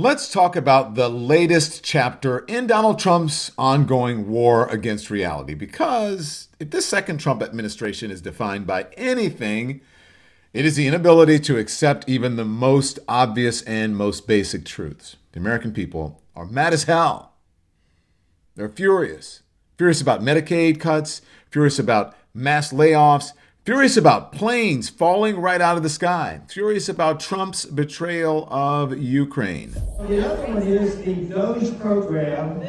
Let's talk about the latest chapter in Donald Trump's ongoing war against reality. Because if this second Trump administration is defined by anything, it is the inability to accept even the most obvious and most basic truths. The American people are mad as hell. They're furious. Furious about Medicaid cuts, furious about mass layoffs, furious about planes falling right out of the sky, furious about Trump's betrayal of Ukraine. The other one is the Doge program.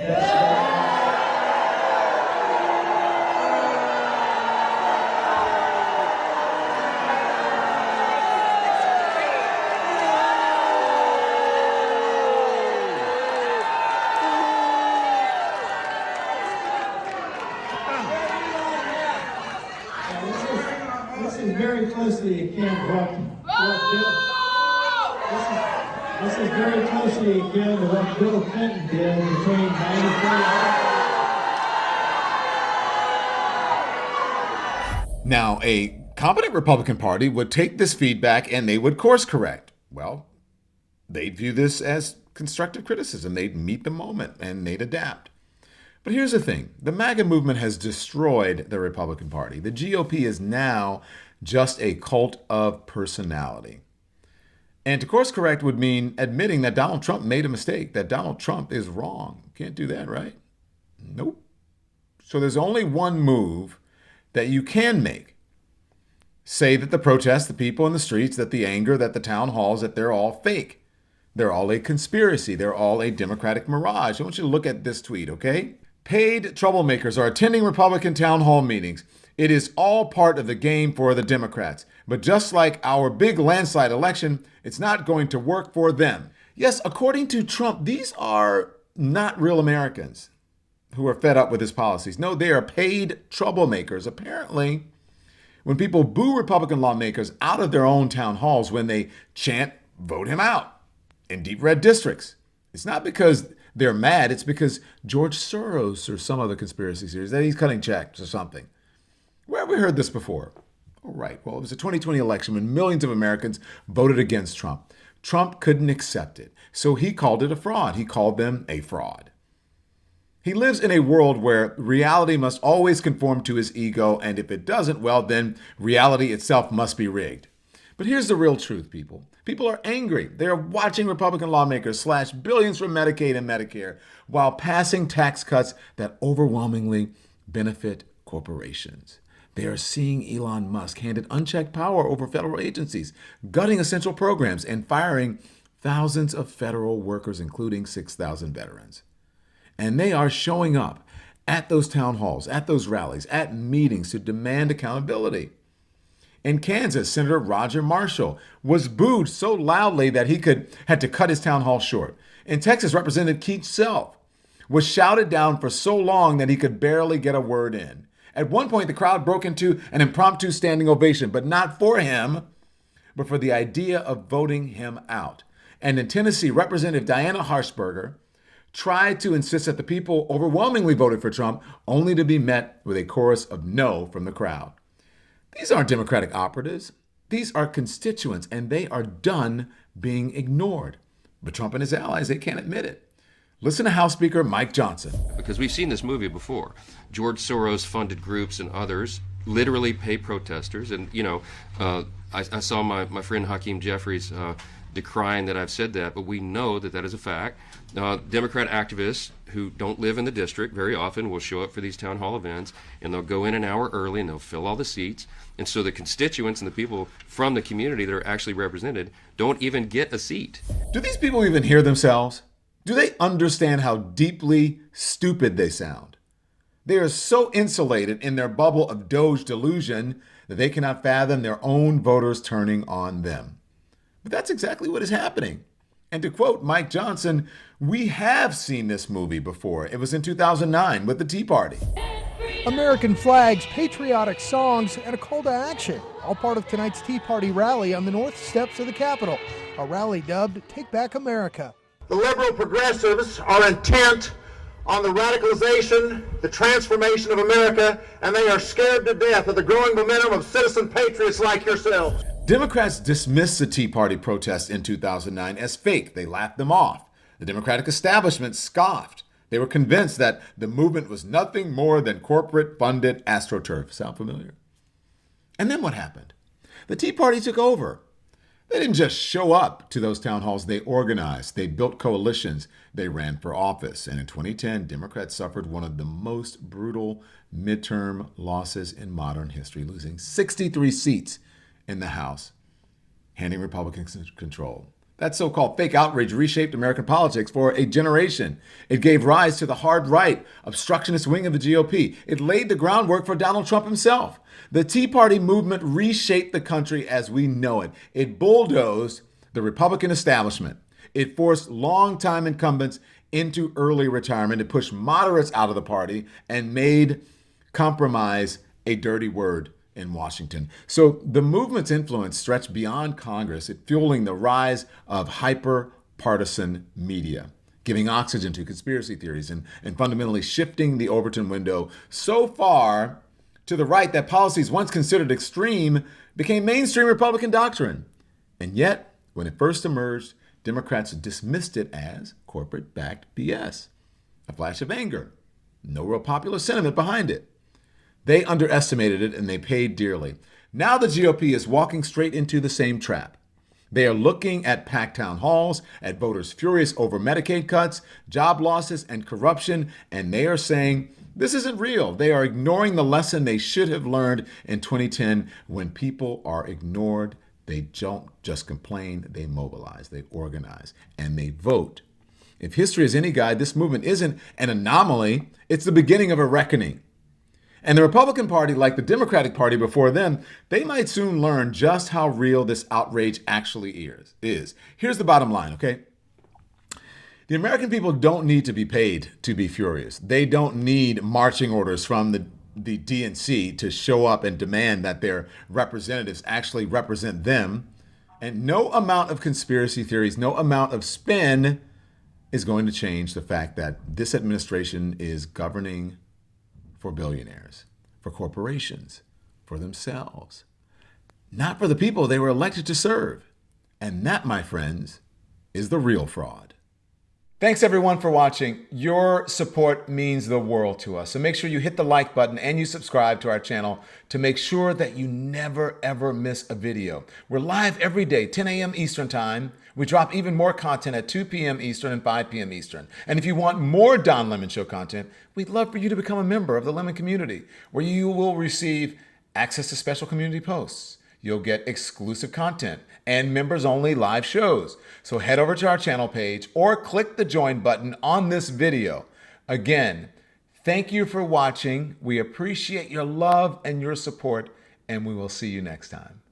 This is very closely akin to This is very closely akin to what Bill Clinton did between 94. Now, a competent Republican Party would take this feedback and they would course correct. Well, they'd view this as constructive criticism. They'd meet the moment and they'd adapt. But here's the thing. The MAGA movement has destroyed the Republican Party. The GOP is now just a cult of personality. And to course correct would mean admitting that Donald Trump made a mistake, that Donald Trump is wrong. Can't do that, right? Nope. So there's only one move that you can make. Say that the protests, the people in the streets, that the anger, that the town halls, that they're all fake. They're all a conspiracy. They're all a Democratic mirage. I want you to look at this tweet, okay? Paid troublemakers are attending Republican town hall meetings. It is all part of the game for the Democrats. But just like our big landslide election, it's not going to work for them. Yes, according to Trump, these are not real Americans who are fed up with his policies. No, they are paid troublemakers. Apparently, when people boo Republican lawmakers out of their own town halls when they chant, vote him out in deep red districts, it's not because they're mad. It's because George Soros or some other conspiracy theories that he's cutting checks or something. Where have we heard this before? Oh, right. Well, it was the 2020 election when millions of Americans voted against Trump. Trump couldn't accept it, so he called it a fraud. He called them a fraud. He lives in a world where reality must always conform to his ego, and if it doesn't, well, then reality itself must be rigged. But here's the real truth, people. People are angry. They're watching Republican lawmakers slash billions from Medicaid and Medicare while passing tax cuts that overwhelmingly benefit corporations. They are seeing Elon Musk handed unchecked power over federal agencies, gutting essential programs, and firing thousands of federal workers, including 6,000 veterans. And they are showing up at those town halls, at those rallies, at meetings to demand accountability. In Kansas, Senator Roger Marshall was booed so loudly that he had to cut his town hall short. In Texas, Representative Keith Self was shouted down for so long that he could barely get a word in. At one point, the crowd broke into an impromptu standing ovation, but not for him, but for the idea of voting him out. And in Tennessee, Representative Diana Harshberger tried to insist that the people overwhelmingly voted for Trump, only to be met with a chorus of no from the crowd. These aren't Democratic operatives. These are constituents, and they are done being ignored. But Trump and his allies, they can't admit it. Listen to House Speaker Mike Johnson. Because we've seen this movie before. George Soros-funded groups and others literally pay protesters. And, I saw my friend Hakeem Jeffries decrying that I've said that, but we know that that is a fact. Democrat activists who don't live in the district very often will show up for these town hall events, and they'll go in an hour early and they'll fill all the seats. And so the constituents and the people from the community that are actually represented don't even get a seat. Do these people even hear themselves? Do they understand how deeply stupid they sound? They are so insulated in their bubble of Doge delusion that they cannot fathom their own voters turning on them. But that's exactly what is happening. And to quote Mike Johnson, we have seen this movie before. It was in 2009 with the Tea Party. American flags, patriotic songs, and a call to action, all part of tonight's Tea Party rally on the north steps of the Capitol, a rally dubbed Take Back America. The liberal progressives are intent on the radicalization, the transformation of America, and they are scared to death of the growing momentum of citizen patriots like yourselves. Democrats dismissed the Tea Party protests in 2009 as fake. They laughed them off. The Democratic establishment scoffed. They were convinced that the movement was nothing more than corporate-funded astroturf. Sound familiar? And then what happened? The Tea Party took over. They didn't just show up to those town halls. They organized. They built coalitions. They ran for office. And in 2010, Democrats suffered one of the most brutal midterm losses in modern history, losing 63 seats in the House, handing Republicans control. That so-called fake outrage reshaped American politics for a generation. It gave rise to the hard right, obstructionist wing of the GOP. It laid the groundwork for Donald Trump himself. The Tea Party movement reshaped the country as we know it. It bulldozed the Republican establishment. It forced longtime incumbents into early retirement. It pushed moderates out of the party and made compromise a dirty word in Washington. So the movement's influence stretched beyond Congress, it fueling the rise of hyper-partisan media, giving oxygen to conspiracy theories and fundamentally shifting the Overton window so far to the right that policies once considered extreme became mainstream Republican doctrine. And yet, when it first emerged, Democrats dismissed it as corporate-backed BS, a flash of anger, no real popular sentiment behind it. They underestimated it and they paid dearly. Now the GOP is walking straight into the same trap. They are looking at packed town halls, at voters furious over Medicaid cuts, job losses, and corruption, and they are saying this isn't real. They are ignoring the lesson they should have learned in 2010. When people are ignored, they don't just complain, they mobilize, they organize, and they vote. If history is any guide, this movement isn't an anomaly, it's the beginning of a reckoning. And the Republican Party, like the Democratic Party before them, they might soon learn just how real this outrage actually is. Here's the bottom line, okay? The American people don't need to be paid to be furious. They don't need marching orders from the DNC to show up and demand that their representatives actually represent them. And no amount of conspiracy theories, no amount of spin is going to change the fact that this administration is governing for billionaires, for corporations, for themselves, not for the people they were elected to serve. And that, my friends, is the real fraud. Thanks everyone for watching. Your support means the world to us. So make sure you hit the like button and you subscribe to our channel to make sure that you never ever miss a video. We're live every day, 10 a.m. Eastern time. We drop even more content at 2 p.m. Eastern and 5 p.m. Eastern. And if you want more Don Lemon Show content, we'd love for you to become a member of the Lemon community, where you will receive access to special community posts. You'll get exclusive content and members-only live shows. So head over to our channel page or click the join button on this video. Again, thank you for watching. We appreciate your love and your support, and we will see you next time.